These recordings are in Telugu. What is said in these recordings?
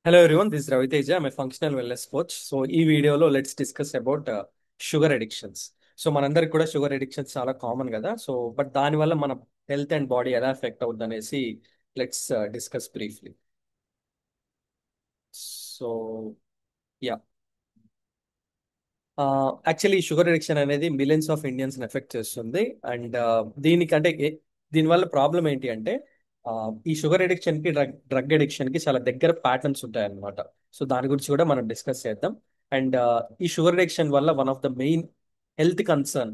Hello everyone, this is Ravi Teja. I'm a functional wellness coach. So ఈ వీడియోలో let's discuss about sugar addictions. So మనందరికి కూడా షుగర్ అడిక్షన్స్ చాలా కామన్ కదా. సో బట్ దానివల్ల మన హెల్త్ అండ్ బాడీ ఎలా ఎఫెక్ట్ అవుతుంది అనేసి let's discuss briefly. So yeah, actually sugar addiction అనేది మిలియన్స్ ఆఫ్ ఇండియన్స్ ఎఫెక్ట్ చేస్తుంది. అండ్ దీనికంటే దీనివల్ల ప్రాబ్లం ఏంటి అంటే ఆ, ఈ షుగర్ అడిక్షన్ కి డ్రగ్ అడిక్షన్ కి చాలా దగ్గర ప్యాటర్న్స్ ఉంటాయి అన్నమాట. సో దాని గురించి కూడా మనం డిస్కస్ చేద్దాం. అండ్ ఈ షుగర్ అడిక్షన్ వల్ల one of the main health concern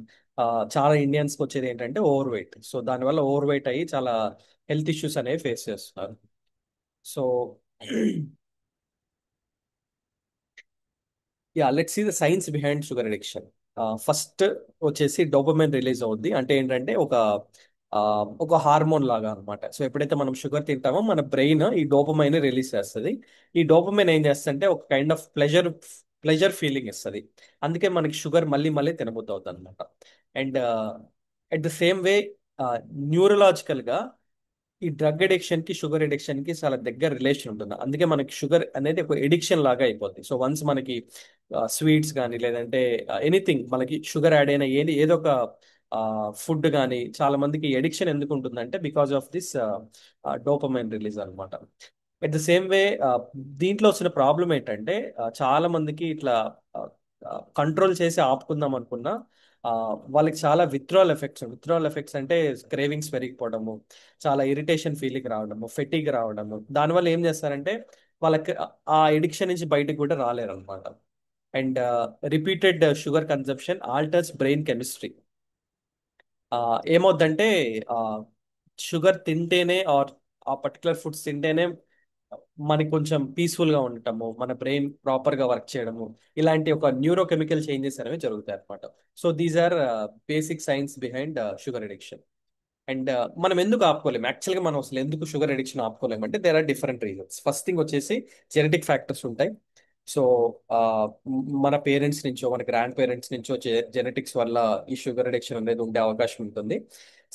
చాలా ఇండియన్స్కి వచ్చేది ఏంటంటే ఓవర్ వెయిట్. సో దానివల్ల ఓవర్ వెయిట్ అయ్యి చాలా హెల్త్ ఇష్యూస్ అనేవి ఫేస్ చేస్తున్నారు. So yeah, let's see the science behind sugar addiction. First వచ్చేసి డోపమైన్ రిలీజ్ అవుద్ది. అంటే ఏంటంటే ఆ, ఒక హార్మోన్ లాగా అన్నమాట. సో ఎప్పుడైతే మనం షుగర్ తింటామో మన బ్రెయిన్ ఈ డోపమైన్ రిలీజ్ చేస్తుంది. ఈ డోపమైన్ ఏం చేస్తుంటే ఒక కైండ్ ఆఫ్ ప్లెజర్ ఫీలింగ్ ఇస్తుంది. అందుకే మనకి షుగర్ మళ్ళీ మళ్ళీ తినబుద్ధి అవుతుంది అనమాట. And at the same way neurological గా ఈ డ్రగ్ అడిక్షన్ కి షుగర్ అడిక్షన్ కి చాలా దగ్గర రిలేషన్ ఉంటుంది. అందుకే మనకి షుగర్ అనేది ఒక ఎడిక్షన్ లాగా అయిపోద్ది. సో వన్స్ మనకి స్వీట్స్ కానీ లేదంటే ఎనీథింగ్ మనకి షుగర్ యాడ్ అయిన ఏదో ఒక ఫుడ్ కానీ చాలా మందికి ఎడిక్షన్ ఎందుకు ఉంటుందంటే because of this dopamine release అన్నమాట. ఎట్ ద సేమ్ వే దీంట్లో వచ్చిన ప్రాబ్లం ఏంటంటే చాలా మందికి ఇట్లా కంట్రోల్ చేసి ఆపుకుందాం అనుకున్నా ఆ, వాళ్ళకి చాలా విత్డ్రాల్ ఎఫెక్ట్స్ అంటే క్రేవింగ్స్ పెరిగిపోవడము, చాలా ఇరిటేషన్ ఫీలింగ్ రావడము, ఫెటీగ్ రావడము. దానివల్ల ఏం చేస్తారంటే వాళ్ళకి ఆ ఎడిక్షన్ నుంచి బయటకు కూడా రాలేరు అనమాట. And repeated sugar consumption alters brain chemistry. ఏమవుద్దంటే షుగర్ తింటేనే ఆర్ ఆ పర్టికులర్ ఫుడ్స్ తింటేనే మనకి కొంచెం పీస్ఫుల్ గా ఉండటము, మన బ్రెయిన్ ప్రాపర్ గా వర్క్ చేయడము, ఇలాంటి ఒక న్యూరోకెమికల్ చేంజెస్ అనేవి జరుగుతాయి అనమాట. So these are basic science behind sugar addiction. And మనం ఎందుకు ఆపుకోలేము, యాక్చువల్గా మనం అసలు ఎందుకు షుగర్ అడిక్షన్ ఆపుకోలేము అంటే there are different reasons. First thing వచ్చేసి జెనెటిక్ ఫ్యాక్టర్స్ ఉంటాయి. సో మన పేరెంట్స్ నుంచో మన గ్రాండ్ పేరెంట్స్ నుంచో జెనెటిక్స్ వల్ల ఈ షుగర్ అడిక్షన్ అనేది ఉండే అవకాశం ఉంటుంది.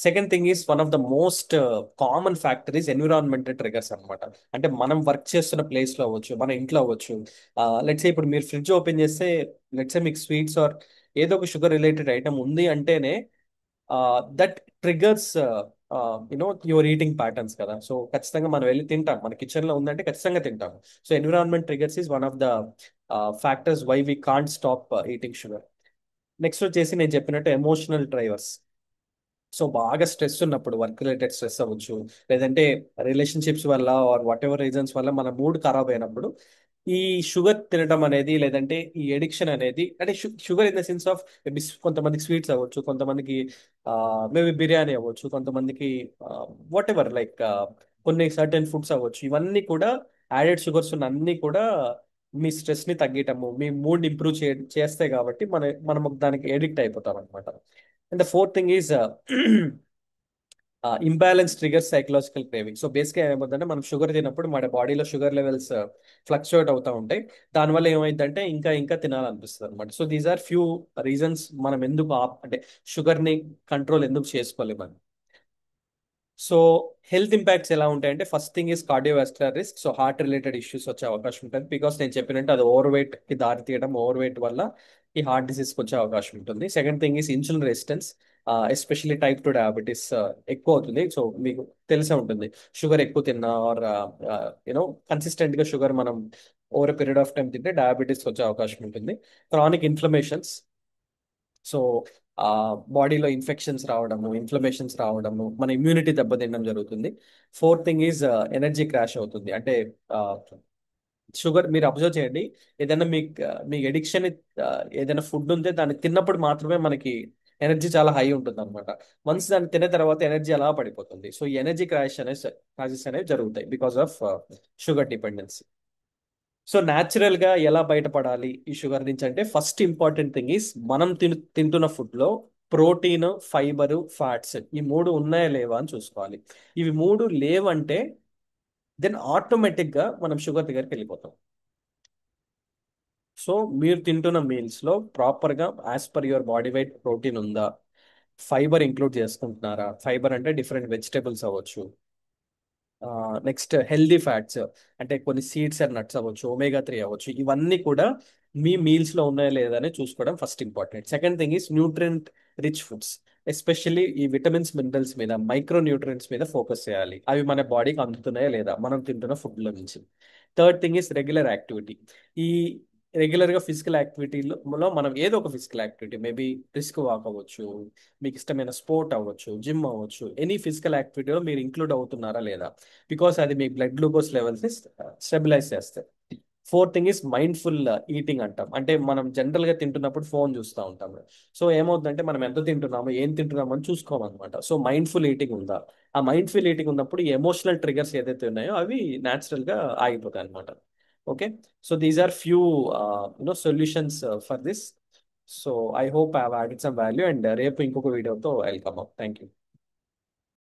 Second thing is one of the most common factor is environmental triggers అనమాట. అంటే మనం వర్క్ చేస్తున్న ప్లేస్ లో అవ్వచ్చు, మన ఇంట్లో అవ్వచ్చు. లెట్సే ఇప్పుడు మీరు ఫ్రిడ్జ్ ఓపెన్ చేస్తే లెట్సే మీకు స్వీట్స్ ఆర్ ఏదో ఒక షుగర్ రిలేటెడ్ ఐటమ్ ఉంది అంటేనే that triggers your eating patterns కదా. సో ఖచ్చితంగా మనం వెళ్ళి తింటాం, మన కిచెన్ లో ఉందంటే ఖచ్చితంగా తింటాం. So environment triggers is one of the factors why we can't stop eating sugar. Next వచ్చేసి నేను చెప్పినట్టు ఎమోషనల్ డ్రైవర్స్. సో బాగా స్ట్రెస్ ఉన్నప్పుడు, వర్క్ రిలేటెడ్ స్ట్రెస్ అవ్వచ్చు, లేదంటే రిలేషన్షిప్స్ వల్ల ఆర్ వాట్ ఎవర్ రీజన్స్ వల్ల మన మూడ్ ఖరాబ్ అయినప్పుడు ఈ షుగర్ తినడం అనేది లేదంటే ఈ ఎడిక్షన్ అనేది, అంటే sugar in the sense of కొంతమందికి స్వీట్స్ అవ్వచ్చు, కొంతమందికి మేబీ బిర్యానీ అవ్వచ్చు, కొంతమందికి వాట్ ఎవర్ లైక్ కొన్ని సర్టెన్ ఫుడ్స్ అవ్వచ్చు. ఇవన్నీ కూడా యాడెడ్ షుగర్స్ ఉన్న అన్ని కూడా మీ స్ట్రెస్ ని తగ్గటము, మీ మూడ్ ఇంప్రూవ్ చేస్తాయి కాబట్టి మనం దానికి ఎడిక్ట్ అయిపోతాం అనమాట. And the fourth thing is imbalance trigger psychological craving. So బేసిక్గా ఏమైందంటే మనం షుగర్ తినప్పుడు మన బాడీలో షుగర్ లెవెల్స్ ఫ్లక్చుయేట్ అవుతూ ఉంటాయి. దానివల్ల ఏమైందంటే ఇంకా ఇంకా తినాలనిపిస్తుంది అనమాట. So these are few reasons మనం ఎందుకు అంటే షుగర్ ని కంట్రోల్ ఎందుకు చేసుకోలేమని. సో హెల్త్ ఇంపాక్ట్స్ ఎలా ఉంటాయంటే first thing is cardiovascular risk. So heart related issues వచ్చే అవకాశం ఉంటుంది. బికాస్ నేను చెప్పినట్టు అది ఓవర్ వెయిట్ కి దారి తీయడం, ఓవర్ వెయిట్ వల్ల ఈ హార్ట్ డిసీజ్ వచ్చే అవకాశం ఉంటుంది. Second thing is insulin resistance, especially type 2 diabetes ఎక్కువ అవుతుంది. సో మీకు తెలిసే ఉంటుంది, షుగర్ ఎక్కువ తిన్నా ఆర్ యూనో కన్సిస్టెంట్ గా షుగర్ మనం ఓవర్ పీరియడ్ ఆఫ్ టైం తింటే డయాబెటీస్ వచ్చే అవకాశం ఉంటుంది. Chronic inflammations. సో ఆ బాడీలో ఇన్ఫ్లమేషన్స్ రావడము, మన ఇమ్యూనిటీ దెబ్బతినడం జరుగుతుంది. Fourth thing is energy crash అవుతుంది. అంటే షుగర్ మీరు అబ్జర్వ్ చేయండి, ఏదైనా మీకు ఎడిక్షన్ ఏదైనా ఫుడ్ ఉంటే దాన్ని తిన్నప్పుడు మాత్రమే మనకి ఎనర్జీ చాలా హై ఉంటుంది అనమాట. వన్స్ దాన్ని తిన్న తర్వాత ఎనర్జీ అలా పడిపోతుంది. సో ఈ ఎనర్జీ క్రాషెస్ అనేవి జరుగుతాయి because of sugar dependency. So natural గా ఎలా బయటపడాలి ఈ షుగర్ నుంచి అంటే ఫస్ట్ ఇంపార్టెంట్ థింగ్ ఈస్ మనం తింటున్న ఫుడ్ లో ప్రోటీన్, ఫైబర్, ఫ్యాట్స్ ఈ మూడు ఉన్నాయా లేవా అని చూసుకోవాలి. ఇవి మూడు లేవంటే దెన్ ఆటోమేటిక్ గా మనం షుగర్ దగ్గరికి వెళ్ళిపోతాం. సో మీరు తింటున్న మీల్స్ లో ప్రాపర్ గా as per your body weight protein ఉందా, ఫైబర్ ఇంక్లూడ్ చేసుకుంటున్నారా, ఫైబర్ అంటే డిఫరెంట్ వెజిటేబుల్స్ అవ్వచ్చు, నెక్స్ట్ హెల్దీ ఫ్యాట్స్, అంటే కొన్ని సీడ్స్ అండ్ నట్స్ అవ్వచ్చు, ఒమేగా 3 అవ్వచ్చు, ఇవన్నీ కూడా మీ మీల్స్ లో ఉన్నాయా లేదా అని చూసుకోవడం first important. Second thing is nutrient rich foods, especially ఈ విటమిన్స్ మినరల్స్ మీద, మైక్రో న్యూట్రియంట్స్ మీద ఫోకస్ చేయాలి. అవి మన బాడీకి అందుతున్నాయా లేదా మనం తింటున్న ఫుడ్ లో నుంచి. Third thing is regular activity. ఈ రెగ్యులర్ గా ఫిజికల్ యాక్టివిటీలో మనం ఏదో ఒక physical activity, maybe risk walk అవ్వచ్చు, మీకు ఇష్టమైన స్పోర్ట్ అవ్వచ్చు, జిమ్ అవ్వచ్చు, ఎనీ ఫిజికల్ యాక్టివిటీలో మీరు ఇంక్లూడ్ అవుతున్నారా లేదా, బికాస్ అది మీ బ్లడ్ గ్లూకోజ్ లెవెల్స్ ని స్టెబిలైజ్ చేస్తాయి. Fourth thing is mindful eating అంటాం. అంటే మనం జనరల్ గా తింటున్నప్పుడు ఫోన్ చూస్తూ ఉంటాం. సో ఏమవుతుందంటే మనం ఎంత తింటున్నామో ఏం తింటున్నామో అని చూసుకోమన్నమాట. సో మైండ్ఫుల్ ఈటింగ్ ఉందా, ఆ మైండ్ఫుల్ ఈటింగ్ ఉన్నప్పుడు ఈ ఎమోషనల్ ట్రిగర్స్ ఏదైతే ఉన్నాయో అవి న్యాచురల్ గా ఆగిపోతాయి అనమాట. Okay. So these are few solutions for this. So I hope I have added some value, and రేపు ఇంకొక వీడియోతో వెల్కమ్. Thank you.